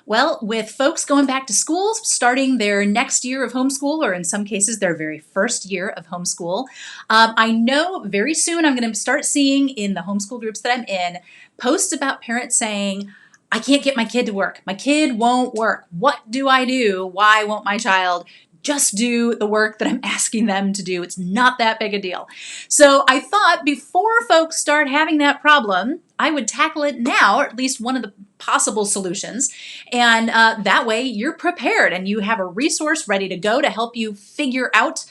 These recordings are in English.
Well, with folks going back to school, starting their next year of homeschool, or in some cases, their very first year of homeschool, I know very soon I'm going to start seeing in the homeschool groups that I'm in posts about parents saying, I can't get my kid to work. My kid won't work. What do I do? Why won't my child just do the work that I'm asking them to do? It's not that big a deal. So I thought before folks start having that problem, I would tackle it now, or at least one of the possible solutions. And that way you're prepared and you have a resource ready to go to help you figure out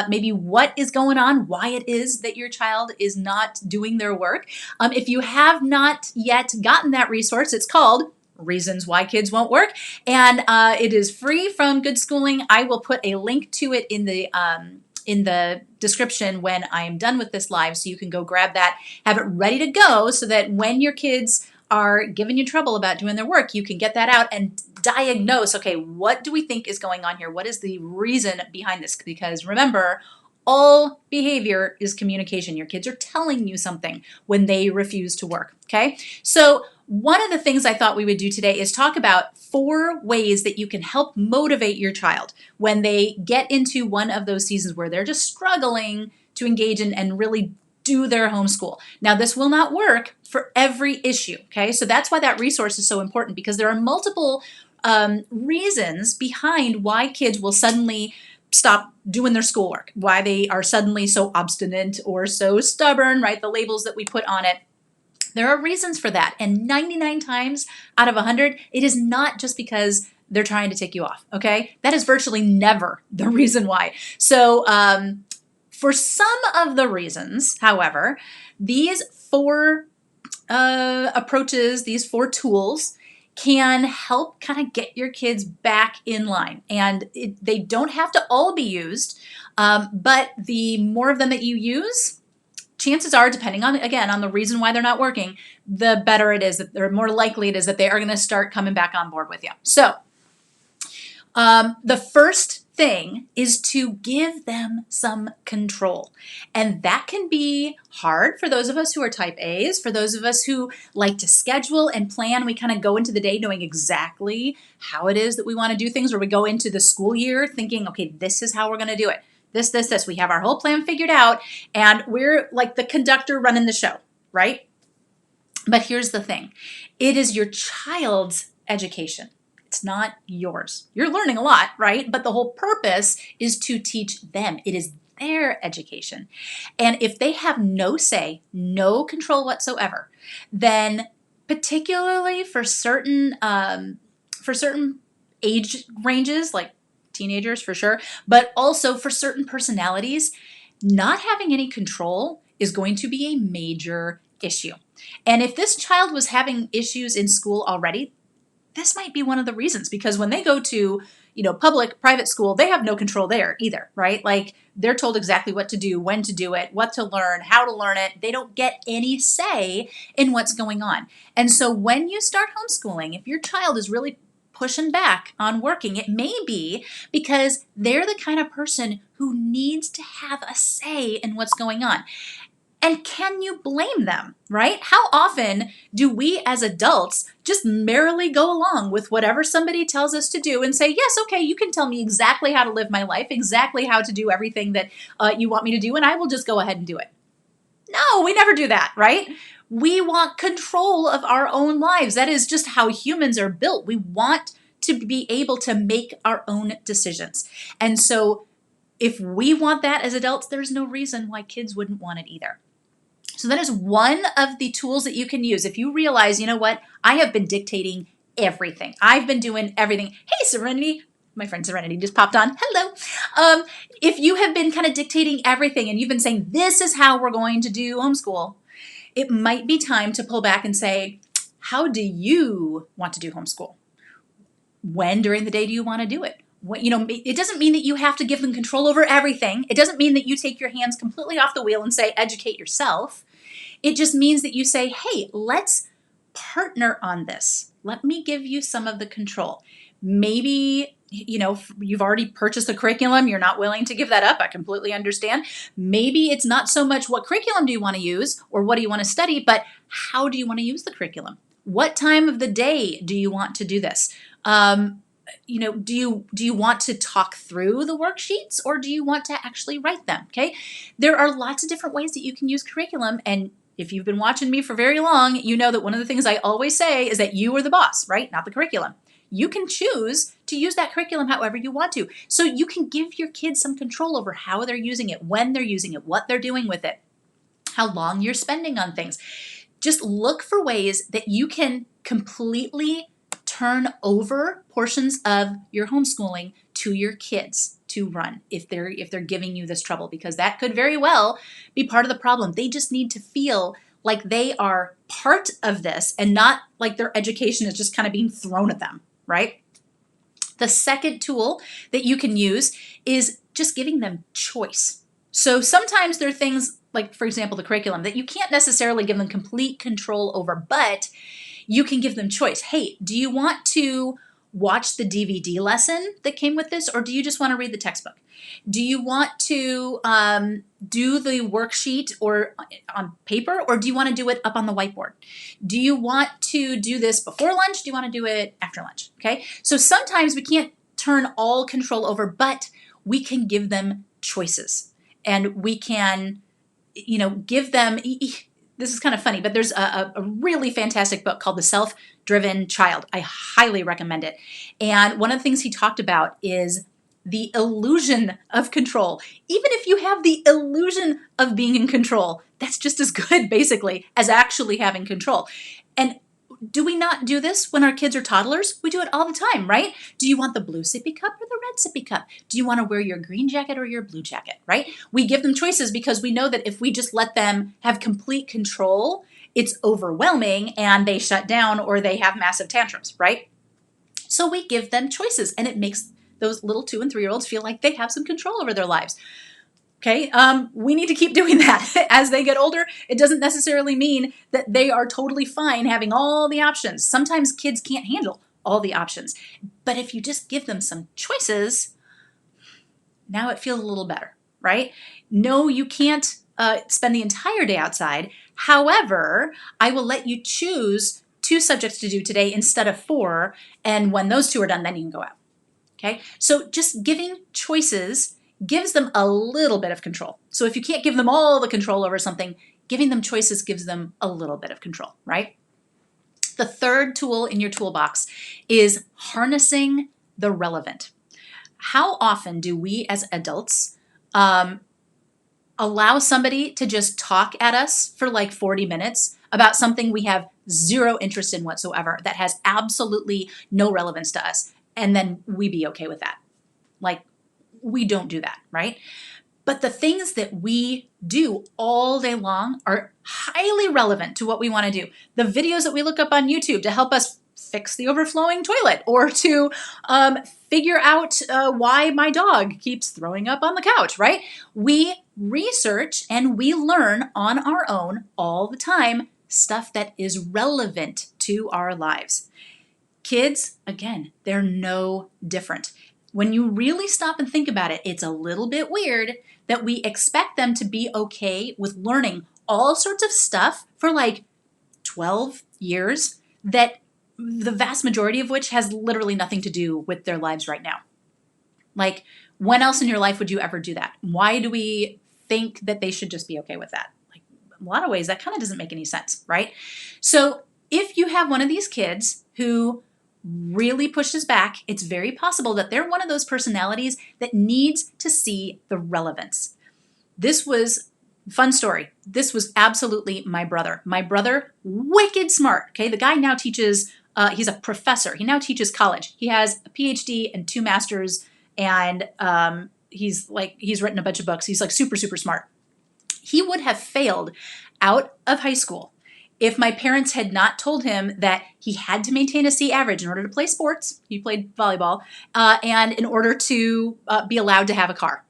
maybe what is going on, why it is that your child is not doing their work. If you have not yet gotten that resource, it's called Reasons Why Kids Won't Work, and it is free from Good Schooling. I will put a link to it in the description when I am done with this live, so you can go grab that, have it ready to go, so that when your kids are giving you trouble about doing their work, you can get that out and diagnose, okay, what do we think is going on here? What is the reason behind this? Because remember, all behavior is communication. Your kids are telling you something when they refuse to work, okay? So one of the things I thought we would do today is talk about 4 ways that you can help motivate your child when they get into one of those seasons where they're just struggling to engage in and really do their homeschool. Now, this will not work for every issue, okay? So that's why that resource is so important, because there are multiple reasons behind why kids will suddenly stop doing their schoolwork, why they are suddenly so obstinate or so stubborn, right? The labels that we put on it. There are reasons for that. And 99 times out of 100, it is not just because they're trying to tick you off, okay? That is virtually never the reason why. So for some of the reasons, however, these 4 approaches, these 4 tools can help kind of get your kids back in line. And they don't have to all be used, but the more of them that you use, chances are, depending on, again, on the reason why they're not working, the better it is, that they're more likely it is that they are going to start coming back on board with you. So the first thing is to give them some control. And that can be hard for those of us who are type A's, for those of us who like to schedule and plan. We kind of go into the day knowing exactly how it is that we want to do things, or we go into the school year thinking, okay, this is how we're going to do it. This. We have our whole plan figured out, and we're like the conductor running the show, right? But here's the thing. It is your child's education. It's not yours. You're learning a lot, right? But the whole purpose is to teach them. It is their education. And if they have no say, no control whatsoever, then particularly for certain age ranges, like teenagers for sure, but also for certain personalities, not having any control is going to be a major issue. And if this child was having issues in school already, this might be one of the reasons, because when they go to, public, private school, they have no control there either, right? Like, they're told exactly what to do, when to do it, what to learn, how to learn it. They don't get any say in what's going on. And so when you start homeschooling, if your child is really pushing back on working, it may be because they're the kind of person who needs to have a say in what's going on. And can you blame them, right? How often do we as adults just merrily go along with whatever somebody tells us to do and say, yes, okay, you can tell me exactly how to live my life, exactly how to do everything that you want me to do, and I will just go ahead and do it. No, we never do that, right? We want control of our own lives. That is just how humans are built. We want to be able to make our own decisions. And so if we want that as adults, there's no reason why kids wouldn't want it either. So that is one of the tools that you can use. If you realize, you know what, I have been dictating everything. I've been doing everything. Hey, Serenity. My friend Serenity just popped on. Hello. If you have been kind of dictating everything and you've been saying, this is how we're going to do homeschool, it might be time to pull back and say, how do you want to do homeschool? When during the day do you want to do it? It doesn't mean that you have to give them control over everything. It doesn't mean that you take your hands completely off the wheel and say, educate yourself. It just means that you say, hey, let's partner on this. Let me give you some of the control. Maybe, you've already purchased a curriculum. You're not willing to give that up. I completely understand. Maybe it's not so much what curriculum do you want to use or what do you want to study, but how do you want to use the curriculum? What time of the day do you want to do this? Do you want to talk through the worksheets, or do you want to actually write them? Okay. There are lots of different ways that you can use curriculum. And if you've been watching me for very long, you know that one of the things I always say is that you are the boss, right? Not the curriculum. You can choose to use that curriculum however you want to. So you can give your kids some control over how they're using it, when they're using it, what they're doing with it, how long you're spending on things. Just look for ways that you can completely turn over portions of your homeschooling to your kids to run if they're giving you this trouble, because that could very well be part of the problem. They just need to feel like they are part of this and not like their education is just kind of being thrown at them, right? The second tool that you can use is just giving them choice. So sometimes there are things like, for example, the curriculum that you can't necessarily give them complete control over, but you can give them choice. Hey, do you want to watch the DVD lesson that came with this, or do you just want to read the textbook? Do you want to do the worksheet or on paper, or do you want to do it up on the whiteboard? Do you want to do this before lunch? Do you want to do it after lunch? Okay, so sometimes we can't turn all control over, but we can give them choices, and we can, give them. This is kind of funny, but there's a really fantastic book called The Self-Driven Child. I highly recommend it. And one of the things he talked about is the illusion of control. Even if you have the illusion of being in control, that's just as good, basically, as actually having control. And do we not do this when our kids are toddlers? We do it all the time, right? Do you want the blue sippy cup or the red sippy cup? Do you want to wear your green jacket or your blue jacket, right? We give them choices because we know that if we just let them have complete control, it's overwhelming and they shut down or they have massive tantrums, right? So we give them choices, and it makes those little 2 and 3-year-olds feel like they have some control over their lives. Okay, we need to keep doing that. As they get older, it doesn't necessarily mean that they are totally fine having all the options. Sometimes kids can't handle all the options. But if you just give them some choices, now it feels a little better, right? No, you can't spend the entire day outside. However, I will let you choose 2 subjects to do today instead of 4. And when those 2 are done, then you can go out. Okay, so just giving choices gives them a little bit of control. So if you can't give them all the control over something, giving them choices gives them a little bit of control, right? The third tool in your toolbox is harnessing the relevant. How often do we as adults allow somebody to just talk at us for like 40 minutes about something we have zero interest in whatsoever, that has absolutely no relevance to us, and then we be okay with that? Like, we don't do that, right? But the things that we do all day long are highly relevant to what we want to do. The videos that we look up on YouTube to help us fix the overflowing toilet, or to figure out why my dog keeps throwing up on the couch, right? We research and we learn on our own all the time stuff that is relevant to our lives. Kids, again, they're no different. When you really stop and think about it, it's a little bit weird that we expect them to be okay with learning all sorts of stuff for like 12 years, that the vast majority of which has literally nothing to do with their lives right now. Like, when else in your life would you ever do that? Why do we think that they should just be okay with that? Like, in a lot of ways, that kind of doesn't make any sense, right? So if you have one of these kids who really pushes back, it's very possible that they're one of those personalities that needs to see the relevance. This was fun story. This was absolutely my brother. My brother, wicked smart. Okay, the guy now teaches. He's a professor. He now teaches college. He has a PhD and 2 masters, and he's written a bunch of books. He's like super, super smart. He would have failed out of high school if my parents had not told him that he had to maintain a C average in order to play sports. He played volleyball, and in order to be allowed to have a car.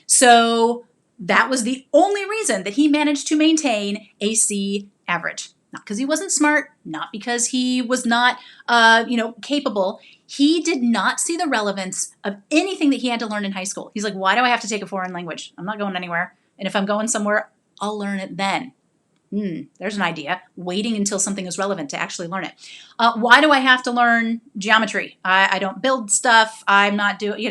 So that was the only reason that he managed to maintain a C average. Not because he wasn't smart, not because he was not, capable. He did not see the relevance of anything that he had to learn in high school. He's like, why do I have to take a foreign language? I'm not going anywhere. And if I'm going somewhere, I'll learn it then. There's an idea. Waiting until something is relevant to actually learn it. Why do I have to learn geometry? I don't build stuff. I'm not doing,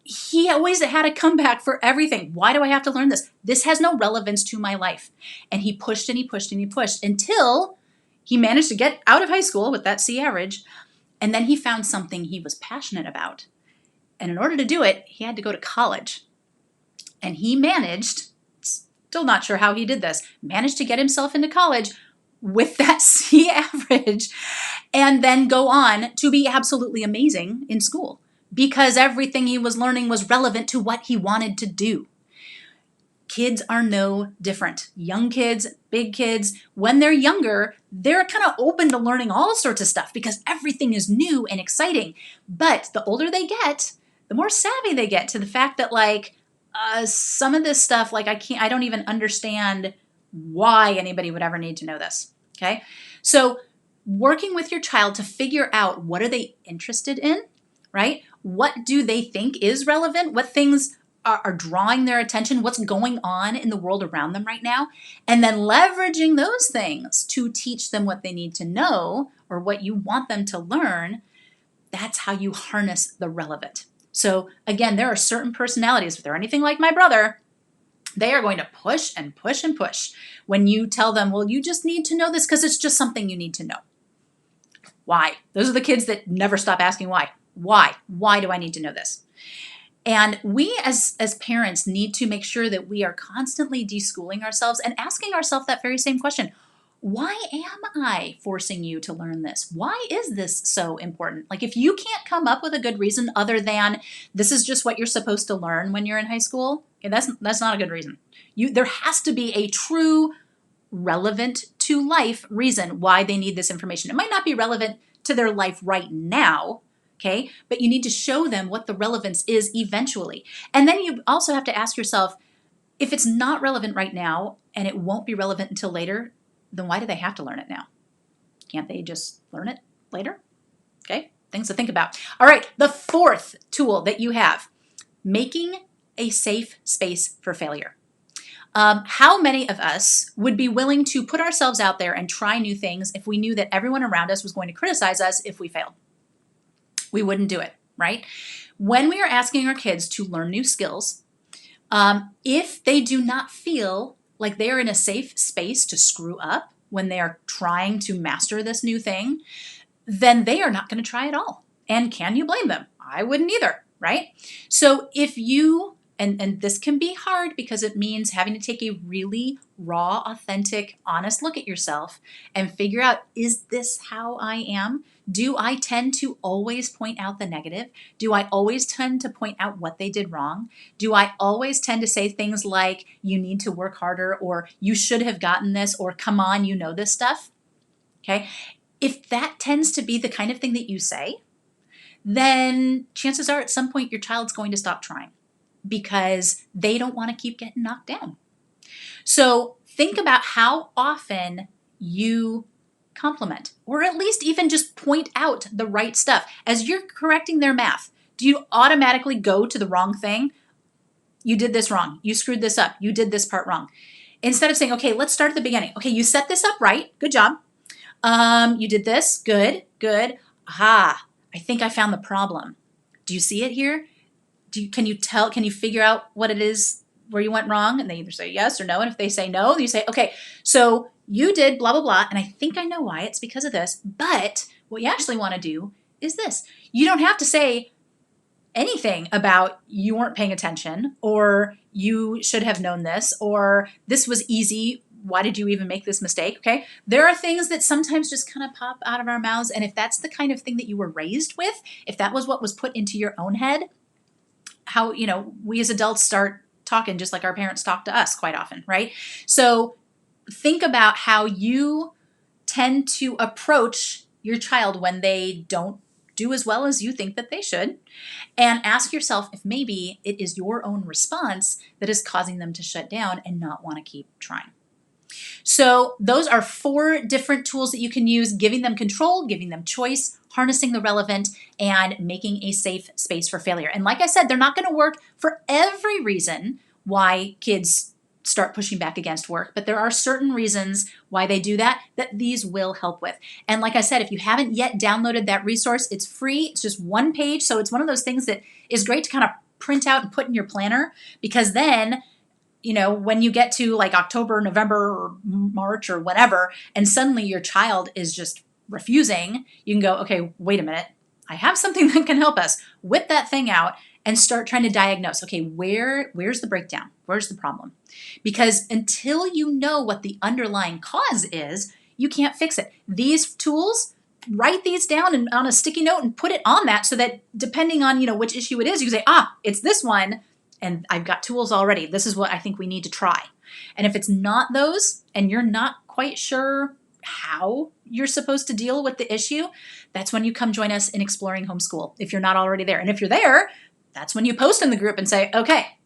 he always had a comeback for everything. Why do I have to learn this? This has no relevance to my life. And he pushed and he pushed and he pushed until he managed to get out of high school with that C average. And then he found something he was passionate about. And in order to do it, he had to go to college. And he managed, still not sure how he did this, managed to get himself into college with that C average and then go on to be absolutely amazing in school because everything he was learning was relevant to what he wanted to do. Kids are no different. Young kids, big kids, when they're younger, they're kind of open to learning all sorts of stuff because everything is new and exciting. But the older they get, the more savvy they get to the fact that some of this stuff, I don't even understand why anybody would ever need to know this. Okay. So working with your child to figure out what are they interested in, right? What do they think is relevant? What things are drawing their attention? What's going on in the world around them right now? And then leveraging those things to teach them what they need to know or what you want them to learn. That's how you harness the relevant. So again, there are certain personalities, if they're anything like my brother, they are going to push and push and push when you tell them, well, you just need to know this because it's just something you need to know. Why? Those are the kids that never stop asking why. Why? Why do I need to know this? And we as parents need to make sure that we are constantly deschooling ourselves and asking ourselves that very same question. Why am I forcing you to learn this? Why is this so important? If you can't come up with a good reason other than this is just what you're supposed to learn when you're in high school, that's not a good reason. There has to be a true relevant to life reason why they need this information. It might not be relevant to their life right now, okay? But you need to show them what the relevance is eventually. And then you also have to ask yourself, if it's not relevant right now and it won't be relevant until later, then why do they have to learn it now? Can't they just learn it later? Okay, things to think about. All right, the fourth tool that you have, making a safe space for failure. How many of us would be willing to put ourselves out there and try new things if we knew that everyone around us was going to criticize us if we failed? We wouldn't do it, right? When we are asking our kids to learn new skills, if they do not feel like they are in a safe space to screw up when they are trying to master this new thing, then they are not going to try at all. And can you blame them? I wouldn't either, right? So if you, and this can be hard because it means having to take a really raw, authentic, honest look at yourself and figure out, is this how I am? Do I tend to always point out the negative? Do I always tend to point out what they did wrong? Do I always tend to say things like, you need to work harder, or you should have gotten this, or come on, you know this stuff? Okay. If that tends to be the kind of thing that you say, then chances are at some point your child's going to stop trying because they don't want to keep getting knocked down. So think about how often you compliment, or at least even just point out the right stuff. As you're correcting their math, do you automatically go to the wrong thing? You did this wrong. You screwed this up. You did this part wrong. Instead of saying, okay, let's start at the beginning. Okay, you set this up right. Good job. You did this. Good, good. Aha, I think I found the problem. Do you see it here? Can you figure out what it is where you went wrong? And they either say yes or no. And if they say no, you say, okay, so you did blah, blah, blah. And I think I know why. It's because of this. But what you actually want to do is this. You don't have to say anything about you weren't paying attention, or you should have known this, or this was easy. Why did you even make this mistake? Okay. There are things that sometimes just kind of pop out of our mouths. And if that's the kind of thing that you were raised with, if that was what was put into your own head, how, we as adults start talking just like our parents talk to us quite often, right? So think about how you tend to approach your child when they don't do as well as you think that they should, and ask yourself if maybe it is your own response that is causing them to shut down and not want to keep trying. So those are 4 different tools that you can use: giving them control, giving them choice, harnessing the relevant, and making a safe space for failure. And like I said, they're not going to work for every reason why kids start pushing back against work, but there are certain reasons why they do that these will help with. And like I said, if you haven't yet downloaded that resource, it's free. It's just one page. So it's one of those things that is great to kind of print out and put in your planner, because then, when you get to like October, November, or March or whatever, and suddenly your child is just refusing, you can go, okay, wait a minute. I have something that can help us. Whip that thing out and start trying to diagnose, okay, where's the breakdown? Where's the problem? Because until you know what the underlying cause is, you can't fix it. These tools, write these down and on a sticky note and put it on that, so that depending on, which issue it is, you can say, it's this one, and I've got tools already. This is what I think we need to try. And if it's not those, and you're not quite sure how you're supposed to deal with the issue, that's when you come join us in Exploring Homeschool, if you're not already there. And if you're there, that's when you post in the group and say, okay,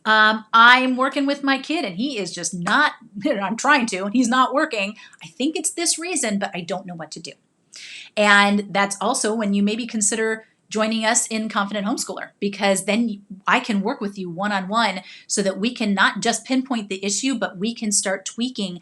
I'm working with my kid and he is just not, I'm trying to, and he's not working. I think it's this reason, but I don't know what to do. And that's also when you maybe consider joining us in Confident Homeschooler, because then I can work with you one-on-one so that we can not just pinpoint the issue, but we can start tweaking.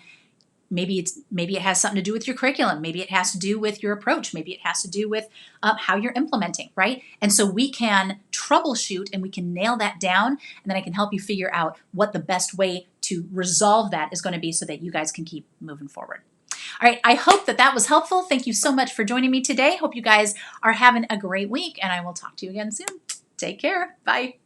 Maybe it has something to do with your curriculum. Maybe it has to do with your approach. Maybe it has to do with how you're implementing, right? And so we can troubleshoot and we can nail that down, and then I can help you figure out what the best way to resolve that is going to be so that you guys can keep moving forward. All right, I hope that was helpful. Thank you so much for joining me today. Hope you guys are having a great week, and I will talk to you again soon. Take care. Bye.